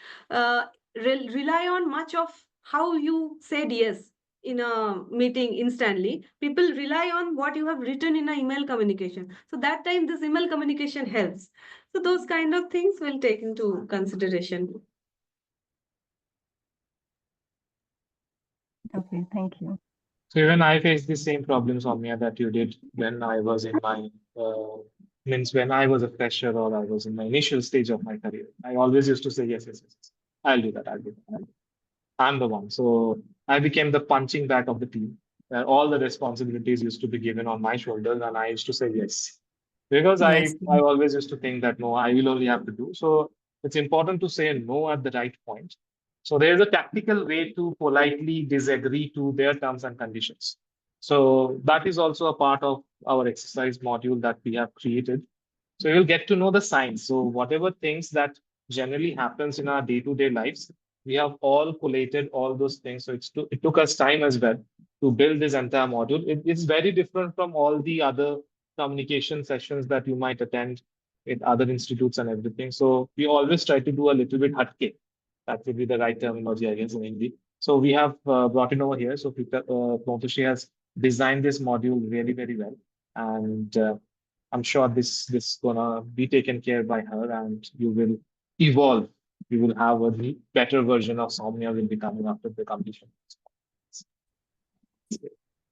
rely on much of how you said yes in a meeting instantly. People rely on what you have written in an email communication. So that time this email communication helps. So those kind of things will take into consideration. Okay, thank you. So even I faced the same problems, Soumya, that you did when I was in my means when I was a fresher or I was in my initial stage of my career. I always used to say yes, yes, yes, yes. I'll do that. I'll do that. I'm the one. So I became the punching bag of the team, where all the responsibilities used to be given on my shoulders, and I used to say yes. Because Yes. I always used to think that no, I will only have to do. So it's important to say no at the right point. So there's a tactical way to politely disagree to their terms and conditions. So that is also a part of our exercise module that we have created. So you'll get to know the science. So whatever things that generally happens in our day-to-day lives, we have all collated all those things. So it took us time as well to build this entire module. It's very different from all the other communication sessions that you might attend in other institutes and everything. So we always try to do a little bit hatke. That would be the right terminology, I guess, in Hindi. So we have brought it over here. So Motoshi has designed this module really, very well. And I'm sure this gonna be taken care by her, and you will evolve. You will have a better version of Soumya will be coming after the completion.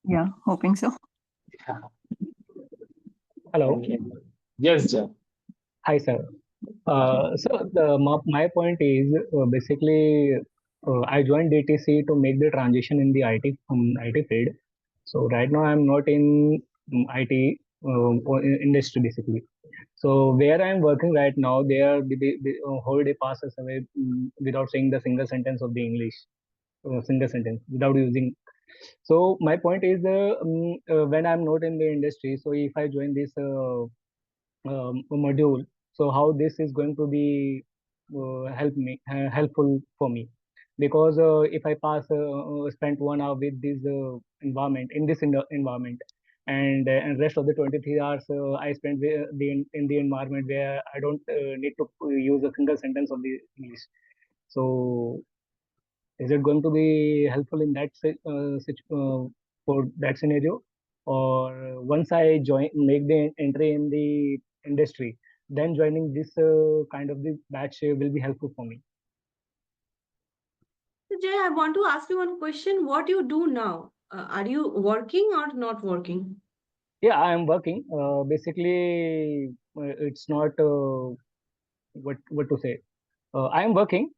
Yeah, hoping so. Hello. Yes, Jeff. Hi, sir. My point is basically I joined DTC to make the transition in the IT field. So right now I'm not in IT industry basically. So where I'm working right now, the whole day passes away without saying the single sentence of the English, single sentence without using. So my point is when I'm not in the industry, so if I join this module, so how this is going to be helpful for me, because if I spent 1 hour with this environment in this environment, and rest of the 23 hours I spent in the environment where I don't need to use a single sentence of the English. So is it going to be helpful in that for that scenario, or once I make the entry in the industry, then joining this kind of the batch will be helpful for me? So Jay, I want to ask you one question. What you do now? Are you working or not working? Yeah, I am working. Basically, it's not what to say. I am working.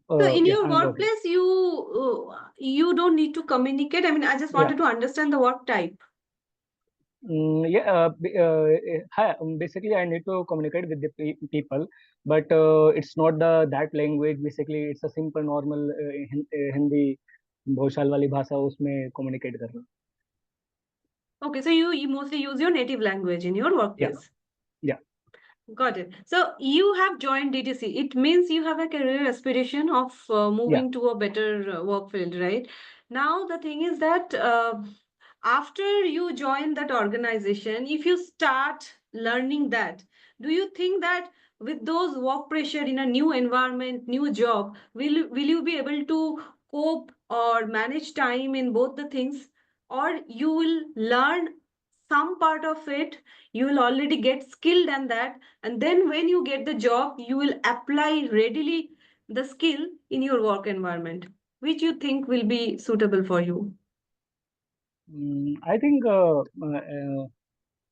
So in Yeah, your I am working. workplace, you don't need to communicate. I mean, I just Yeah. wanted to understand the work type. Basically, I need to communicate with the people, but it's not that language. Basically, it's a simple normal Hindi बोलचाल वाली भाषा उसमें communicate करना. Okay, so you mostly use your native language in your workplace. Yeah. Got it. So you have joined DTC. It means you have a career aspiration of moving to a better work field, right? Now the thing is that after you join that organization, if you start learning that, do you think that with those work pressure in a new environment, new job, will you be able to cope or manage time in both the things, or you will learn some part of it, you will already get skilled in that, and then when you get the job you will apply readily the skill in your work environment, which you think will be suitable for you? I think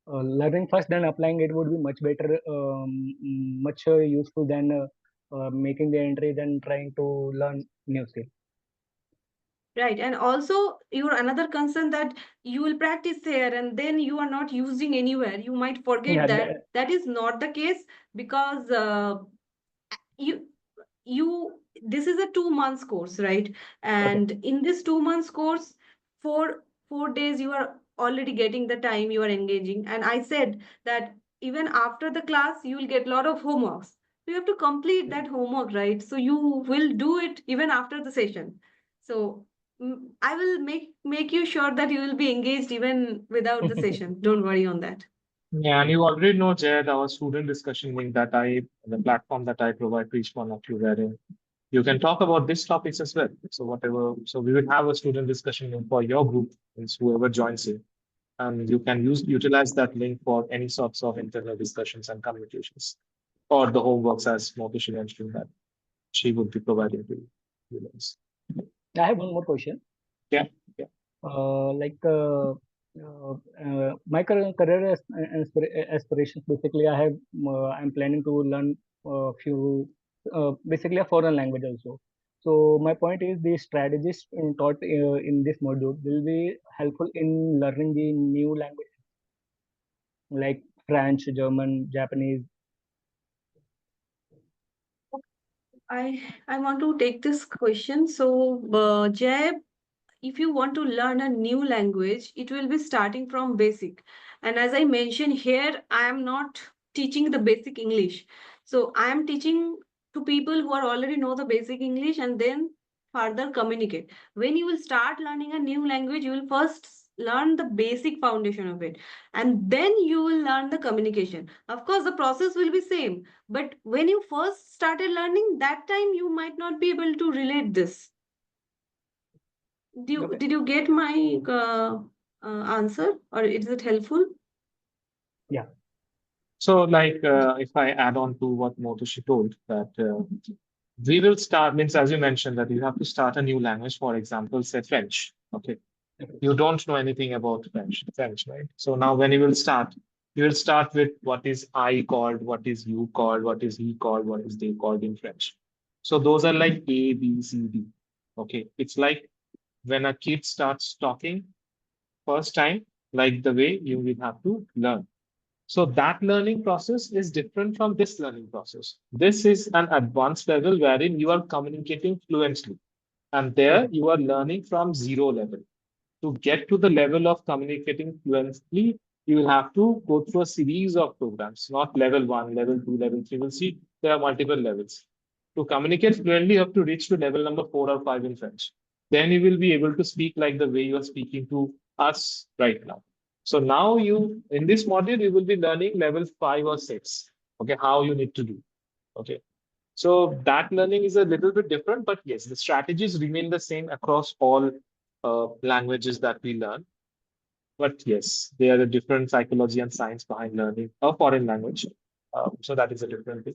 learning first then applying it would be much better, much useful than making the entry then trying to learn new skill. Right, and also your another concern that you will practice there and then you are not using anywhere, you might forget Yeah, that is not the case, because you you this is a 2 months course, right? And in this 2 months course, four days you are already getting the time you are engaging, and I said that even after the class you will get a lot of homeworks. You have to complete that homework, right? So you will do it even after the session. So I will make you sure that you will be engaged even without the session. Don't worry on that. Yeah, and you already know, Jed, our student discussion link the platform that I provide to each one of you, wherein you can talk about these topics as well. So we will have a student discussion link for your group, means whoever joins you, and you can utilize that link for any sorts of internal discussions and communications, or the homeworks as Mokishi mentioned that she would be providing to you guys. I have one more question. Yeah. My career aspirations, basically, I'm planning to learn a few, basically a foreign language also. So my point is the strategies taught in this module will be helpful in learning the new language like French, German, Japanese. I want to take this question. So, Jay, if you want to learn a new language, it will be starting from basic. And as I mentioned here, I am not teaching the basic English. So I am teaching to people who are already know the basic English and then further communicate. When you will start learning a new language, you will first learn the basic foundation of it, and then you will learn the communication. Of course, the process will be same, but when you first started learning, that time you might not be able to relate this. Did you get my answer, or is it helpful? Yeah. So, like, if I add on to what Motoshi told, that we will start, means as you mentioned, that you have to start a new language, for example, say French. Okay. You don't know anything about French, right? So now when you will start with what is I called, what is you called, what is he called, what is they called in French. So those are like A, B, C, D. Okay. It's like when a kid starts talking first time, like the way you will have to learn. So that learning process is different from this learning process. This is an advanced level wherein you are communicating fluently. And there you are learning from zero level. To get to the level of communicating fluently, you will have to go through a series of programs, not level one, level two, level three. We'll see there are multiple levels. To communicate fluently, you have to reach to level number 4 or 5 in French. Then you will be able to speak like the way you are speaking to us right now. So now you, in this module, you will be learning level 5 or 6. Okay, how you need to do. Okay. So that learning is a little bit different, but yes, the strategies remain the same across all languages that we learn. But yes, there are a different psychology and science behind learning a foreign language. So that is a different thing.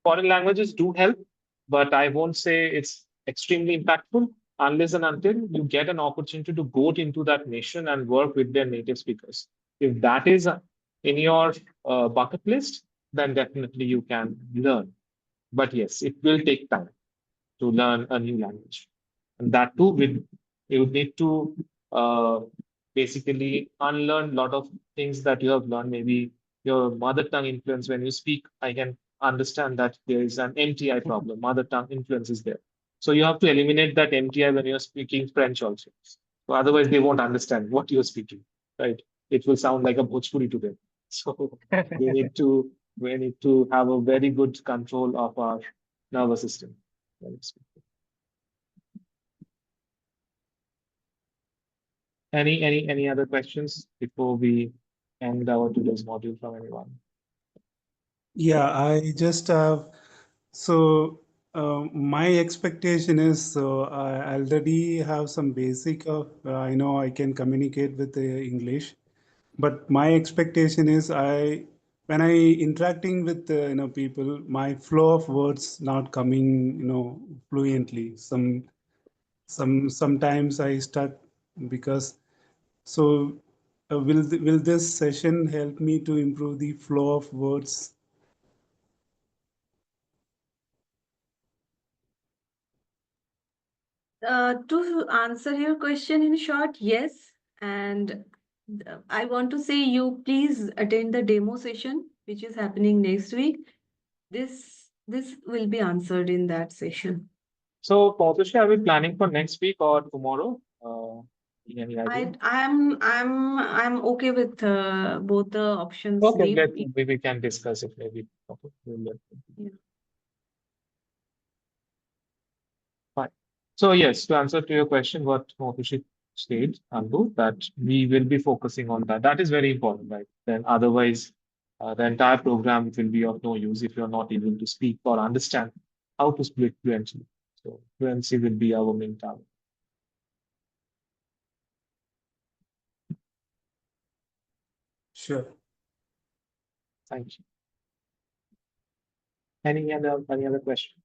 Foreign languages do help, but I won't say it's extremely impactful unless and until you get an opportunity to go into that nation and work with their native speakers. If that is in your bucket list, then definitely you can learn. But yes, it will take time to learn a new language. And that too, with you need to uh, basically unlearn a lot of things that you have learned. Maybe your mother tongue influence when you speak. I can understand that there is an MTI problem. Mother tongue influence is there. So you have to eliminate that MTI when you're speaking French also. So otherwise, they won't understand what you're speaking, right? It will sound like a Bhojpuri to them. So we need to have a very good control of our nervous system. Any other questions before we end our today's module from anyone? Yeah, I just have. So my expectation is, so I already have some basic of. I know I can communicate with English, but my expectation is when I interacting with people, my flow of words not coming fluently. Sometimes I stuck because so. Will this session help me to improve the flow of words? To answer your question in short, yes. And I want to say you please attend the demo session, which is happening next week. This will be answered in that session. So, Pautushi, are we planning for next week or tomorrow? Any idea? I'm okay with both the options, Okay, Deep. we can discuss it maybe. Okay, Yeah. fine. So yes, to answer to your question, what Motushi stated, Anbu, that we will be focusing on that. That is very important, right? Then otherwise, the entire program will be of no use if you're not able to speak or understand how to speak fluently. So fluency will be our main target. Sure. Thank you. Any other question?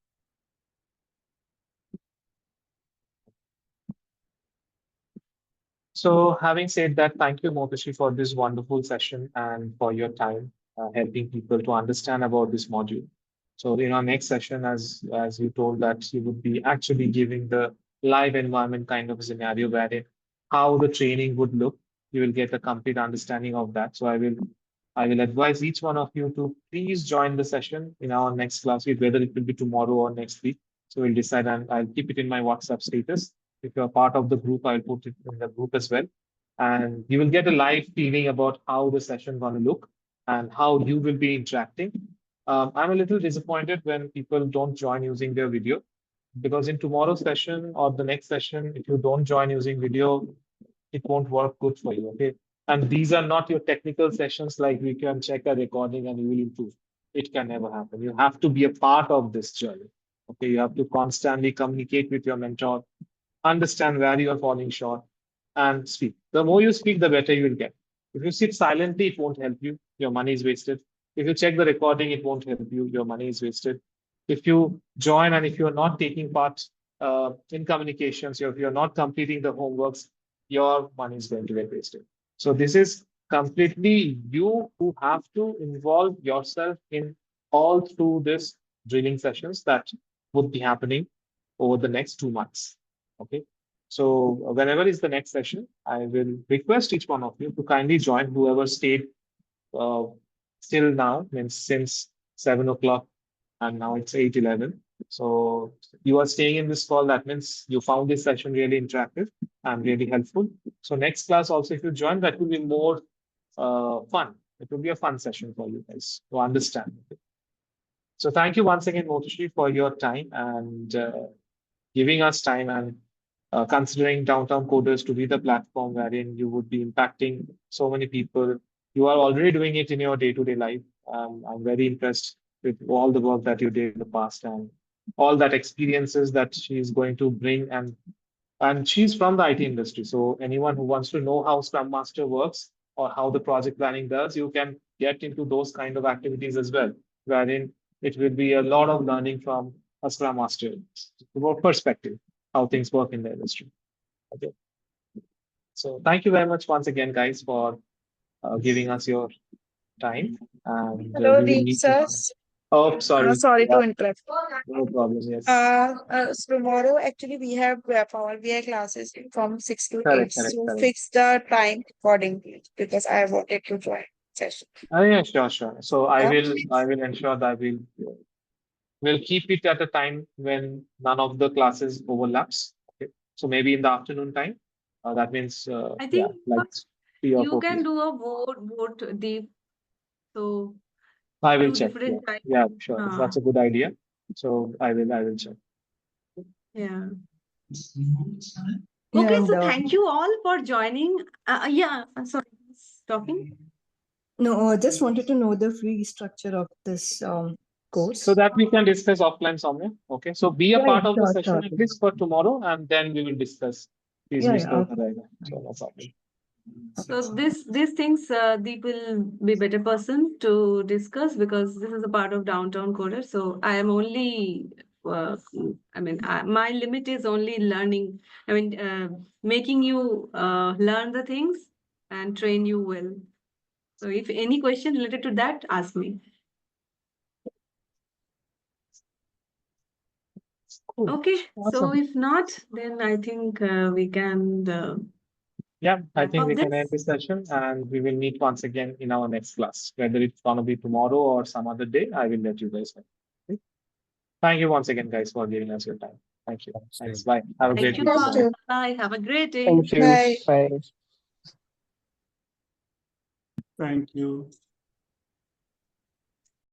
So, having said that, thank you, Motashi, for this wonderful session and for your time helping people to understand about this module. So, in our next session, as you told that you would be actually giving the live environment kind of a scenario wherein how the training would look, you will get a complete understanding of that. So, I will advise each one of you to please join the session in our next class week, whether it will be tomorrow or next week. So, we'll decide, and I'll keep it in my WhatsApp status. If you're part of the group, I'll put it in the group as well. And you will get a live feeling about how the session going to look and how you will be interacting. I'm a little disappointed when people don't join using their video because in tomorrow's session or the next session, if you don't join using video, it won't work good for you. Okay. And these are not your technical sessions like we can check a recording and you will improve. It can never happen. You have to be a part of this journey. Okay. You have to constantly communicate with your mentor, understand where you are falling short, and speak. The more you speak, the better you will get. If you sit silently, it won't help you. Your money is wasted. If you check the recording, it won't help you. Your money is wasted. If you join and if you're not taking part in communications, if you're not completing the homeworks, your money is going to get wasted. So this is completely you who have to involve yourself in all through this drilling sessions that would be happening over the next 2 months. Okay. So whenever is the next session, I will request each one of you to kindly join, whoever stayed uh, till now, means since 7 o'clock, and now it's 8:11. So you are staying in this call. That means you found this session really interactive and really helpful. So next class also, if you join, that will be more fun. It will be a fun session for you guys to understand. So thank you once again, Motoshi, for your time and giving us time and considering Downtown Coders to be the platform wherein you would be impacting so many people. You are already doing it in your day-to-day life. I'm very impressed with all the work that you did in the past and all that experiences that she is going to bring. And she's from the IT industry. So anyone who wants to know how Scrum Master works or how the project planning does, you can get into those kind of activities as well, wherein it will be a lot of learning from a Scrum Master perspective, how things work in the industry. Okay. So thank you very much once again, guys, for giving us your time. And Hello, we will Deep meet. sir. Oh, sorry. Sorry Yeah, to interrupt. no problem. Yes. So tomorrow actually we have Power BI classes from 6 to 8. Correct, correct, So correct. fix the time accordingly because I wanted to join session. Yeah, sure, sure. So I Yeah. will ensure that we'll keep it at a time when none of the classes overlaps. Okay. So maybe in the afternoon time. That means I yeah, think like 3 or 4 you p.m. can do a vote deep. So I will two check. Yeah, different types. yeah, sure. That's a good idea. So I will check. Yeah. Yeah, Okay, and so thank you all for joining. Yeah, I'm sorry, talking. no, I just wanted to know the fee structure of this course. So that we can discuss offline somewhere. Okay. So be a Yeah, part yeah, of the sure, session sure. at least for tomorrow, and then we will discuss. Please, Yeah, we yeah, slow okay. down. So no problem. So these things, Deep will be better person to discuss because this is a part of Downtown Coder. So I am only, my limit is only learning. Making you learn the things and train you well. So if any question related to that, ask me. Cool. Okay. So Awesome. if not, then I think we can. Yeah, I Wrap think up we can this. end this session and we will meet once again in our next class. Whether it's gonna be tomorrow or some other day, I will let you guys know. Okay? Thank you once again, guys, for giving us your time. Thank you. Thanks. Bye. Have a Thank great you week. Thank all. you. Bye. Have a great day. Thank you. Bye. Bye. Thank you.